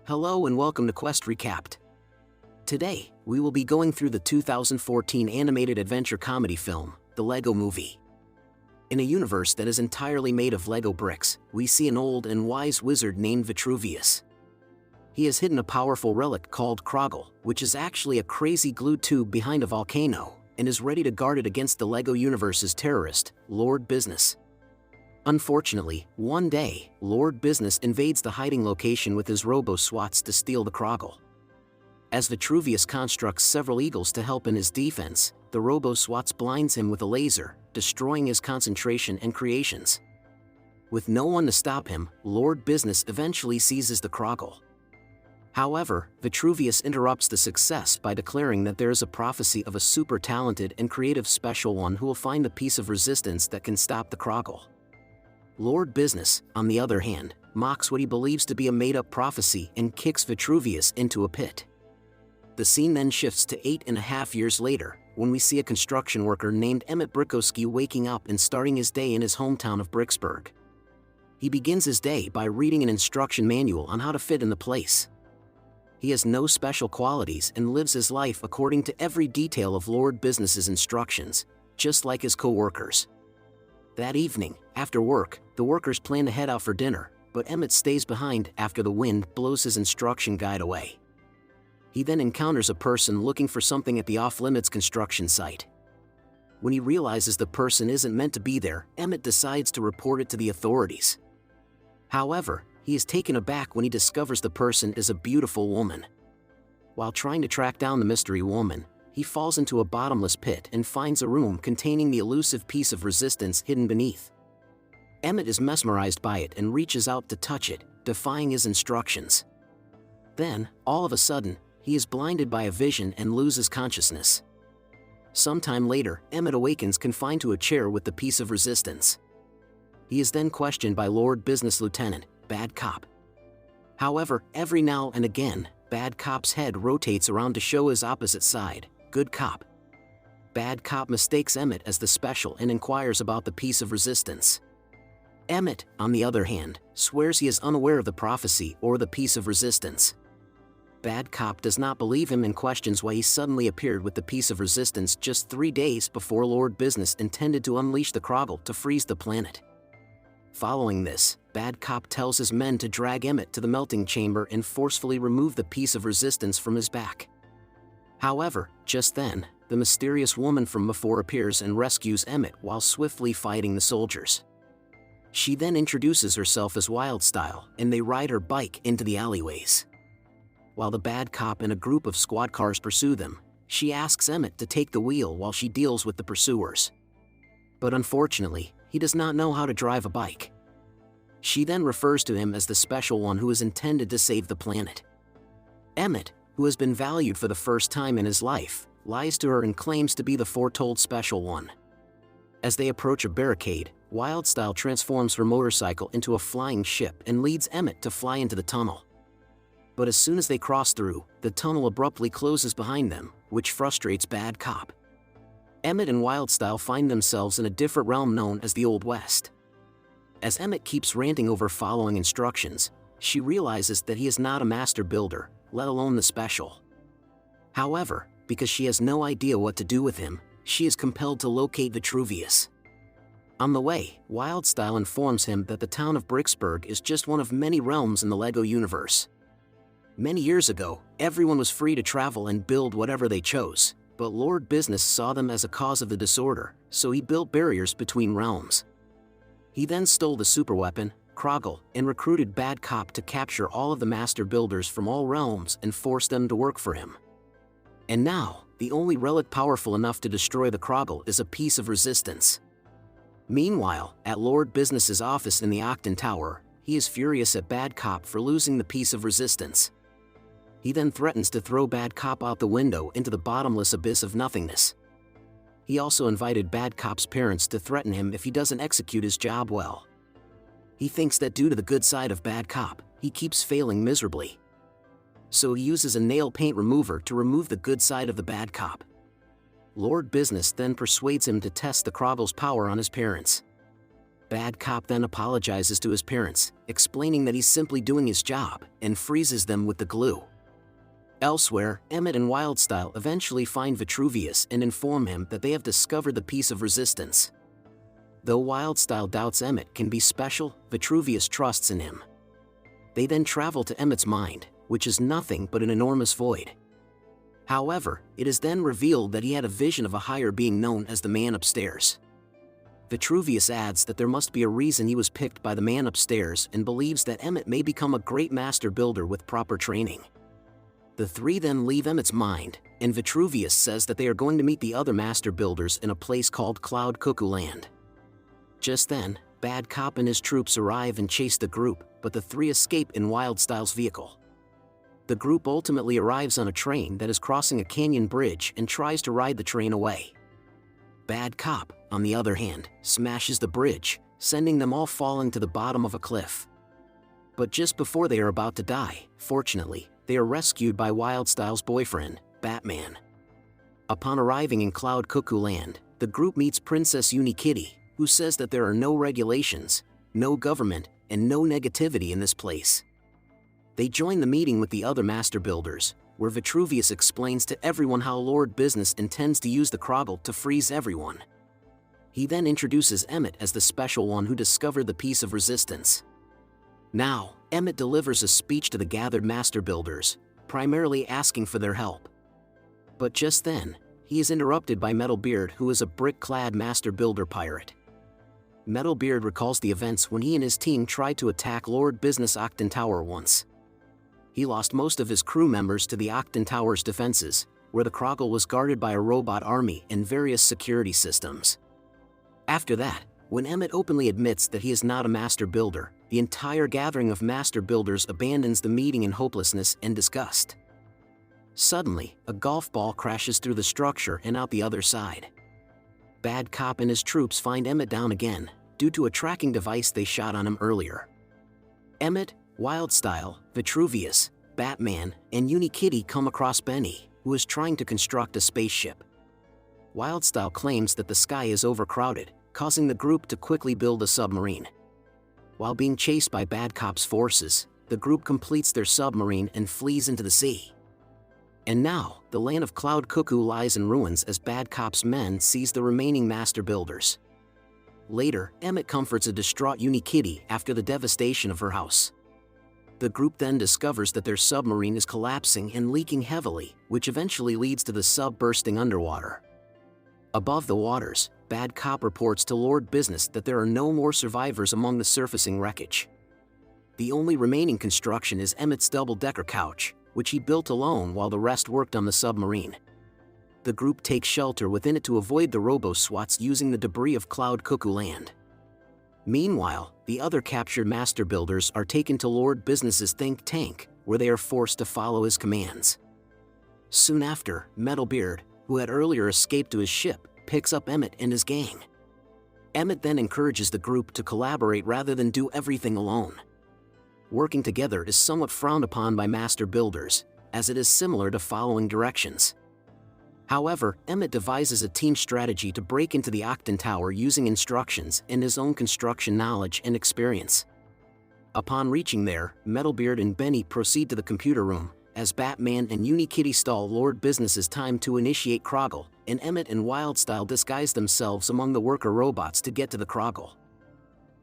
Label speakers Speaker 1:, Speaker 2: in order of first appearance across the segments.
Speaker 1: Hello and welcome to Quest Recapped. Today, we will be going through the 2014 animated adventure comedy film, The Lego Movie. In a universe that is entirely made of Lego bricks, we see an old and wise wizard named Vitruvius. He has hidden a powerful relic called Croggle, which is actually a crazy glue tube behind a volcano, and is ready to guard it against the Lego universe's terrorist, Lord Business. Unfortunately, one day, Lord Business invades the hiding location with his robo-swats to steal the Croggle. As Vitruvius constructs several eagles to help in his defense, the robo-swats blinds him with a laser, destroying his concentration and creations. With no one to stop him, Lord Business eventually seizes the Croggle. However, Vitruvius interrupts the success by declaring that there is a prophecy of a super talented and creative special one who will find the piece of resistance that can stop the Croggle. Lord Business, on the other hand, mocks what he believes to be a made-up prophecy and kicks Vitruvius into a pit. The scene then shifts to 8.5 years later, when we see a construction worker named Emmett waking up and starting his day in his hometown of Bricksburg. He begins his day by reading an instruction manual on how to fit in the place. He has no special qualities and lives his life according to every detail of Lord Business's instructions, just like his co-workers. That evening, after work, the workers plan to head out for dinner, but Emmett stays behind after the wind blows his instruction guide away. He then encounters a person looking for something at the off-limits construction site. When he realizes the person isn't meant to be there, Emmett decides to report it to the authorities. However, he is taken aback when he discovers the person is a beautiful woman. While trying to track down the mystery woman, he falls into a bottomless pit and finds a room containing the elusive piece of resistance hidden beneath. Emmett is mesmerized by it and reaches out to touch it, defying his instructions. Then, all of a sudden, he is blinded by a vision and loses consciousness. Sometime later, Emmett awakens confined to a chair with the piece of resistance. He is then questioned by Lord Business Lieutenant, Bad Cop. However, every now and again, Bad Cop's head rotates around to show his opposite side, Good Cop. Bad Cop mistakes Emmett as the special and inquires about the piece of resistance. Emmett, on the other hand, swears he is unaware of the prophecy or the piece of resistance. Bad Cop does not believe him and questions why he suddenly appeared with the piece of resistance just 3 days before Lord Business intended to unleash the Croggle to freeze the planet. Following this, Bad Cop tells his men to drag Emmett to the melting chamber and forcefully remove the piece of resistance from his back. However, just then, the mysterious woman from before appears and rescues Emmett while swiftly fighting the soldiers. She then introduces herself as Wildstyle, and they ride her bike into the alleyways. While the Bad Cop and a group of squad cars pursue them, she asks Emmett to take the wheel while she deals with the pursuers. But unfortunately, he does not know how to drive a bike. She then refers to him as the special one who is intended to save the planet. Emmett, who has been valued for the first time in his life, lies to her and claims to be the foretold special one. As they approach a barricade, Wildstyle transforms her motorcycle into a flying ship and leads Emmett to fly into the tunnel. But as soon as they cross through, the tunnel abruptly closes behind them, which frustrates Bad Cop. Emmett and Wildstyle find themselves in a different realm known as the Old West. As Emmett keeps ranting over following instructions, she realizes that he is not a master builder, let alone the special. However, because she has no idea what to do with him, she is compelled to locate Vitruvius. On the way, Wildstyle informs him that the town of Bricksburg is just one of many realms in the Lego universe. Many years ago, everyone was free to travel and build whatever they chose, but Lord Business saw them as a cause of the disorder, so he built barriers between realms. He then stole the superweapon, Croggle, and recruited Bad Cop to capture all of the master builders from all realms and force them to work for him. And now, the only relic powerful enough to destroy the Croggle is a piece of resistance. Meanwhile, at Lord Business's office in the Octon Tower, he is furious at Bad Cop for losing the piece of resistance. He then threatens to throw Bad Cop out the window into the bottomless abyss of nothingness. He also invited Bad Cop's parents to threaten him if he doesn't execute his job well. He thinks that due to the good side of Bad Cop, he keeps failing miserably. So he uses a nail paint remover to remove the good side of the Bad Cop. Lord Business then persuades him to test the Croggle's power on his parents. Bad Cop then apologizes to his parents, explaining that he's simply doing his job, and freezes them with the glue. Elsewhere, Emmett and Wildstyle eventually find Vitruvius and inform him that they have discovered the piece of resistance. Though Wildstyle doubts Emmett can be special, Vitruvius trusts in him. They then travel to Emmett's mind, which is nothing but an enormous void. However, it is then revealed that he had a vision of a higher being known as the man upstairs. Vitruvius adds that there must be a reason he was picked by the man upstairs and believes that Emmett may become a great master builder with proper training. The three then leave Emmett's mind, and Vitruvius says that they are going to meet the other master builders in a place called Cuckoo Land. Just then, Bad Cop and his troops arrive and chase the group, but the three escape in Wildstyle's vehicle. The group ultimately arrives on a train that is crossing a canyon bridge and tries to ride the train away. Bad Cop, on the other hand, smashes the bridge, sending them all falling to the bottom of a cliff. But just before they are about to die, fortunately, they are rescued by Wildstyle's boyfriend, Batman. Upon arriving in Cuckoo Land, the group meets Princess Unikitty, who says that there are no regulations, no government, and no negativity in this place. They join the meeting with the other master builders, where Vitruvius explains to everyone how Lord Business intends to use the Kroggle to freeze everyone. He then introduces Emmett as the special one who discovered the piece of resistance. Now, Emmett delivers a speech to the gathered master builders, primarily asking for their help. But just then, he is interrupted by Metalbeard, who is a brick-clad master builder pirate. Metalbeard recalls the events when he and his team tried to attack Lord Business Octon Tower once. He lost most of his crew members to the Octon Tower's defenses, where the Kroggle was guarded by a robot army and various security systems. After that, when Emmett openly admits that he is not a master builder, the entire gathering of master builders abandons the meeting in hopelessness and disgust. Suddenly, a golf ball crashes through the structure and out the other side. Bad Cop and his troops find Emmett down again, due to a tracking device they shot on him earlier. Emmett, Wildstyle, Vitruvius, Batman, and Unikitty come across Benny, who is trying to construct a spaceship. Wildstyle claims that the sky is overcrowded, causing the group to quickly build a submarine. While being chased by Bad Cop's forces, the group completes their submarine and flees into the sea. And now, the land of Cloud Cuckoo lies in ruins as Bad Cop's men seize the remaining master builders. Later, Emmett comforts a distraught Unikitty after the devastation of her house. The group then discovers that their submarine is collapsing and leaking heavily, which eventually leads to the sub bursting underwater. Above the waters, Bad Cop reports to Lord Business that there are no more survivors among the surfacing wreckage. The only remaining construction is Emmett's double-decker couch, which he built alone while the rest worked on the submarine. The group takes shelter within it to avoid the robo-swats using the debris of Cuckoo Land. Meanwhile, the other captured master builders are taken to Lord Business's think tank, where they are forced to follow his commands. Soon after, Metalbeard, who had earlier escaped to his ship, picks up Emmett and his gang. Emmett then encourages the group to collaborate rather than do everything alone. Working together is somewhat frowned upon by master builders, as it is similar to following directions. However, Emmett devises a team strategy to break into the Octon Tower using instructions and his own construction knowledge and experience. Upon reaching there, Metalbeard and Benny proceed to the computer room, as Batman and Unikitty stall Lord Business's time to initiate Kroggle, and Emmett and Wildstyle disguise themselves among the worker robots to get to the Kroggle.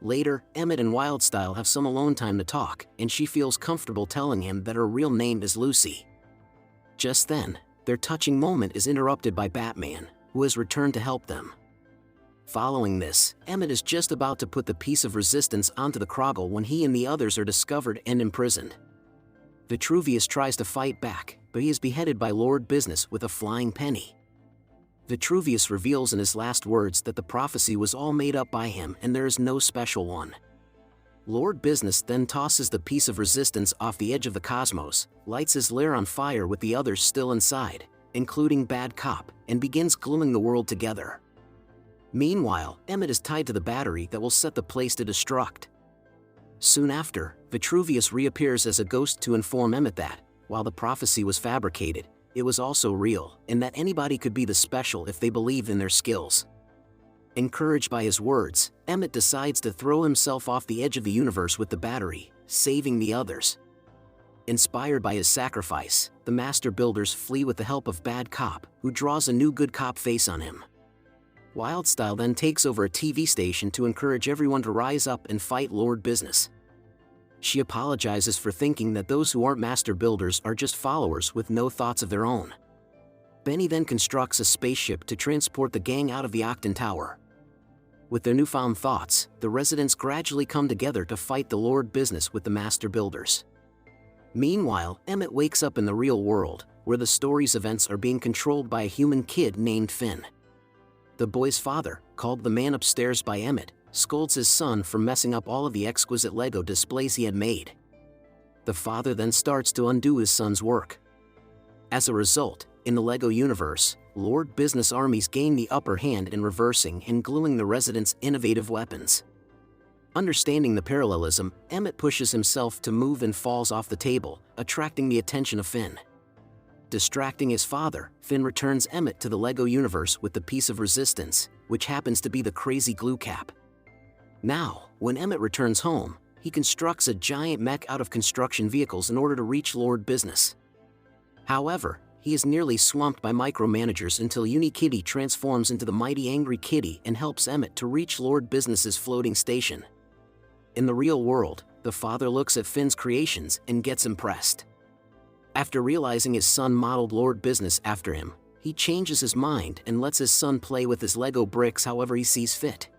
Speaker 1: Later, Emmett and Wildstyle have some alone time to talk, and she feels comfortable telling him that her real name is Lucy. Just then, their touching moment is interrupted by Batman, who has returned to help them. Following this, Emmett is just about to put the piece of resistance onto the Kroggle when he and the others are discovered and imprisoned. Vitruvius tries to fight back, but he is beheaded by Lord Business with a flying penny. Vitruvius reveals in his last words that the prophecy was all made up by him and there is no special one. Lord Business then tosses the piece of resistance off the edge of the cosmos, lights his lair on fire with the others still inside, including Bad Cop, and begins gluing the world together. Meanwhile, Emmett is tied to the battery that will set the place to destruct. Soon after, Vitruvius reappears as a ghost to inform Emmett that, while the prophecy was fabricated, it was also real, and that anybody could be the special if they believed in their skills. Encouraged by his words, Emmett decides to throw himself off the edge of the universe with the battery, saving the others. Inspired by his sacrifice, the Master Builders flee with the help of Bad Cop, who draws a new good cop face on him. Wildstyle then takes over a TV station to encourage everyone to rise up and fight Lord Business. She apologizes for thinking that those who aren't Master Builders are just followers with no thoughts of their own. Benny then constructs a spaceship to transport the gang out of the Octon Tower. With their newfound thoughts, the residents gradually come together to fight the Lord Business with the Master Builders. Meanwhile, Emmett wakes up in the real world, where the story's events are being controlled by a human kid named Finn. The boy's father, called the Man Upstairs by Emmett, scolds his son for messing up all of the exquisite Lego displays he had made. The father then starts to undo his son's work. As a result, in the Lego universe, Lord Business armies gain the upper hand in reversing and gluing the residents' innovative weapons. Understanding the parallelism, Emmett pushes himself to move and falls off the table, attracting the attention of Finn. Distracting his father, Finn returns Emmett to the Lego universe with the piece of resistance, which happens to be the crazy glue cap. Now, when Emmett returns home, he constructs a giant mech out of construction vehicles in order to reach Lord Business. However, he is nearly swamped by micromanagers until Unikitty transforms into the mighty Angry Kitty and helps Emmett to reach Lord Business's floating station. In the real world, the father looks at Finn's creations and gets impressed. After realizing his son modeled Lord Business after him, he changes his mind and lets his son play with his Lego bricks however he sees fit.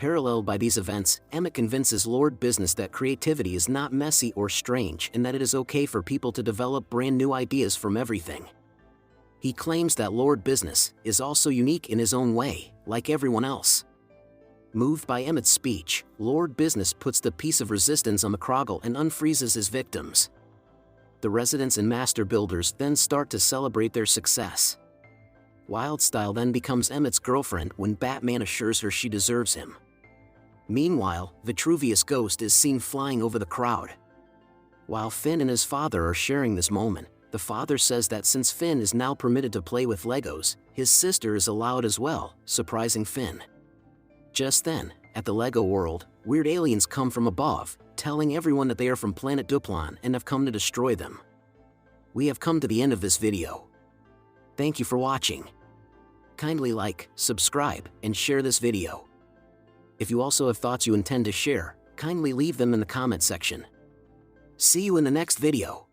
Speaker 1: Paralleled by these events, Emmett convinces Lord Business that creativity is not messy or strange and that it is okay for people to develop brand new ideas from everything. He claims that Lord Business is also unique in his own way, like everyone else. Moved by Emmett's speech, Lord Business puts the piece of resistance on the Kroggle and unfreezes his victims. The residents and Master Builders then start to celebrate their success. Wildstyle then becomes Emmett's girlfriend when Batman assures her she deserves him. Meanwhile, Vitruvius Ghost is seen flying over the crowd. While Finn and his father are sharing this moment, the father says that since Finn is now permitted to play with Legos, his sister is allowed as well, surprising Finn. Just then, at the Lego world, weird aliens come from above, telling everyone that they are from planet Duplon and have come to destroy them. We have come to the end of this video. Thank you for watching. Kindly like, subscribe, and share this video. If you also have thoughts you intend to share, kindly leave them in the comment section. See you in the next video.